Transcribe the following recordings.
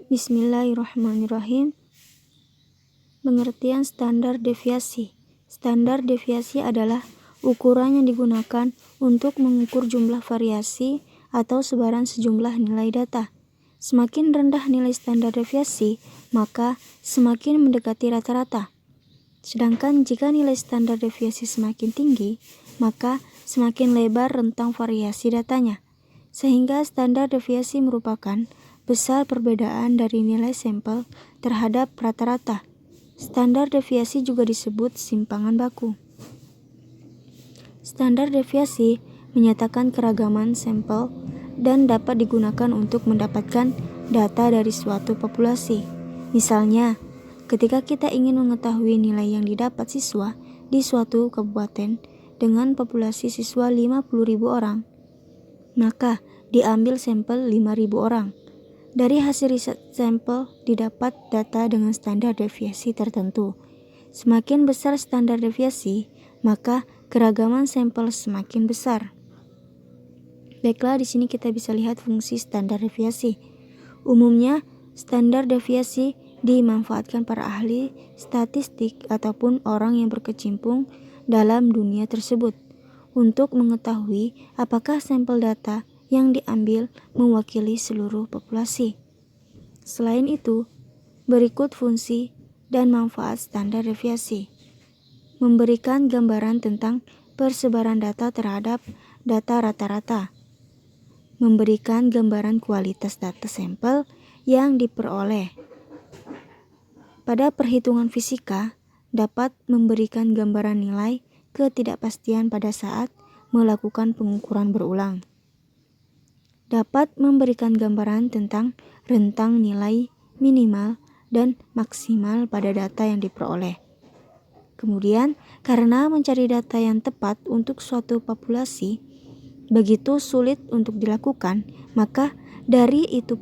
Bismillahirrahmanirrahim. Pengertian standar deviasi. Standar deviasi adalah ukuran yang digunakan untuk mengukur jumlah variasi atau sebaran sejumlah nilai data. Semakin rendah nilai standar deviasi, maka semakin mendekati rata-rata. Sedangkan jika nilai standar deviasi semakin tinggi, maka semakin lebar rentang variasi datanya. Sehingga standar deviasi merupakan besar perbedaan dari nilai sampel terhadap rata-rata. Standar deviasi juga disebut simpangan baku. Standar deviasi menyatakan keragaman sampel dan dapat digunakan untuk mendapatkan data dari suatu populasi. Misalnya, ketika kita ingin mengetahui nilai yang didapat siswa di suatu kabupaten dengan populasi siswa 50.000 orang, maka diambil sampel 5.000 orang. Dari hasil riset sampel didapat data dengan standar deviasi tertentu. Semakin besar standar deviasi, maka keragaman sampel semakin besar. Baiklah, di sini kita bisa lihat fungsi standar deviasi. Umumnya, standar deviasi dimanfaatkan para ahli statistik ataupun orang yang berkecimpung dalam dunia tersebut untuk mengetahui apakah sampel data yang diambil mewakili seluruh populasi. Selain itu, berikut fungsi dan manfaat standar deviasi. Memberikan gambaran tentang persebaran data terhadap data rata-rata. Memberikan gambaran kualitas data sampel yang diperoleh. Pada perhitungan fisika, dapat memberikan gambaran nilai ketidakpastian pada saat melakukan pengukuran berulang. Dapat memberikan gambaran tentang rentang nilai minimal dan maksimal pada data yang diperoleh. Kemudian, karena mencari data yang tepat untuk suatu populasi begitu sulit untuk dilakukan, maka dari itu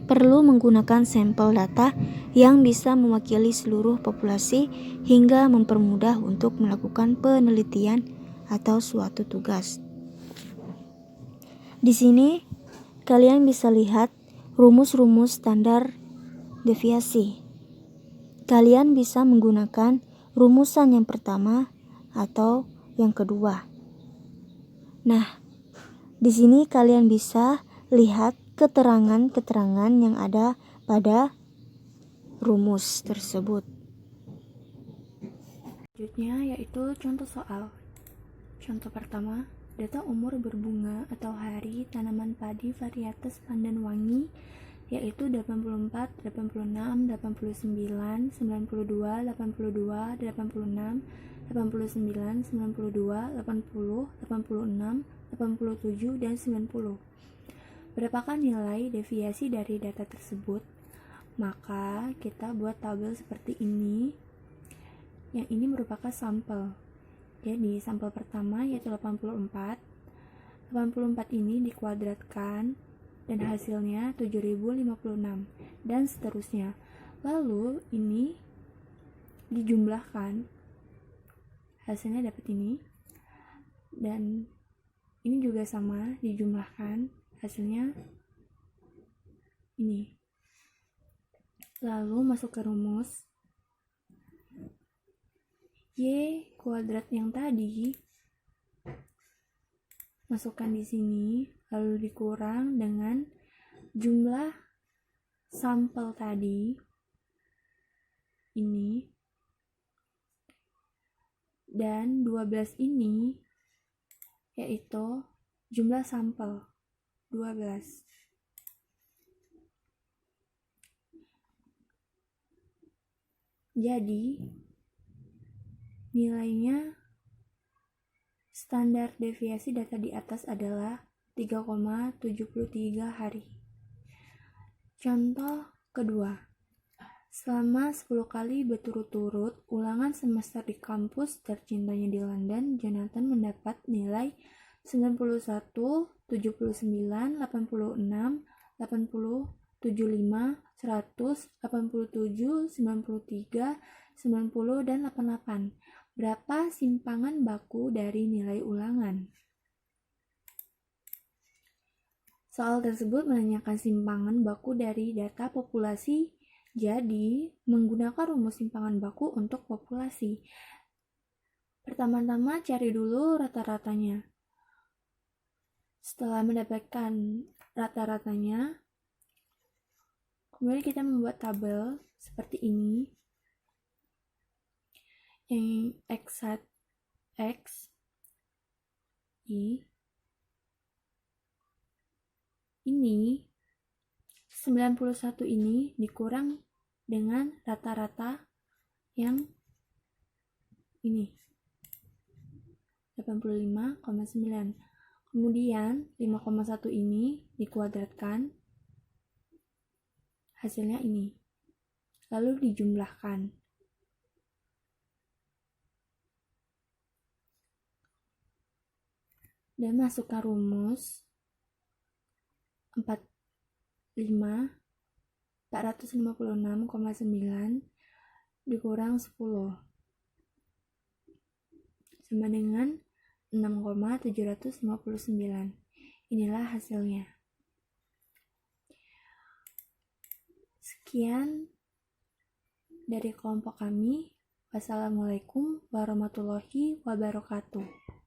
perlu menggunakan sampel data yang bisa mewakili seluruh populasi hingga mempermudah untuk melakukan penelitian atau suatu tugas. Di sini kalian bisa lihat rumus-rumus standar deviasi. Kalian bisa menggunakan rumusan yang pertama atau yang kedua. Nah, di sini kalian bisa lihat keterangan-keterangan yang ada pada rumus tersebut. Selanjutnya yaitu contoh soal. Contoh pertama, data umur berbunga atau hari tanaman padi varietas pandan wangi yaitu 84, 86, 89, 92, 82, 86, 89, 92, 80, 86, 87, dan 90. Berapakah nilai deviasi dari data tersebut? Maka kita buat tabel seperti ini. Yang ini merupakan sampel. Jadi sampel pertama yaitu 84. 84 ini dikuadratkan dan hasilnya 7056 dan seterusnya. Lalu ini dijumlahkan, hasilnya dapat ini, dan ini juga sama dijumlahkan, hasilnya ini. Lalu masuk ke rumus Y kuadrat yang tadi, masukkan di sini, lalu dikurang dengan jumlah sampel tadi, ini, dan 12 ini, yaitu jumlah sampel, 12. Jadi, nilainya standar deviasi data di atas adalah 3,73 hari. Contoh kedua. Selama 10 kali berturut-turut ulangan semester di kampus tercintanya di London, Jonathan mendapat nilai 91, 79, 86, 80, 75, 100, 87, 93, 90, dan 88. Berapa simpangan baku dari nilai ulangan? Soal tersebut menanyakan simpangan baku dari data populasi, jadi menggunakan rumus simpangan baku untuk populasi. Pertama-tama cari dulu rata-ratanya. Setelah mendapatkan rata-ratanya, kemudian kita membuat tabel seperti ini. Yang X1, X, Y. Ini 91 ini dikurang dengan rata-rata yang ini 85,9. Kemudian 5,1 ini dikuadratkan, hasilnya ini. Lalu dijumlahkan. Dan masukkan rumus 456,9 dikurang 10 sama dengan 6,759. Inilah hasilnya. Sekian dari kelompok kami. Wassalamualaikum warahmatullahi wabarakatuh.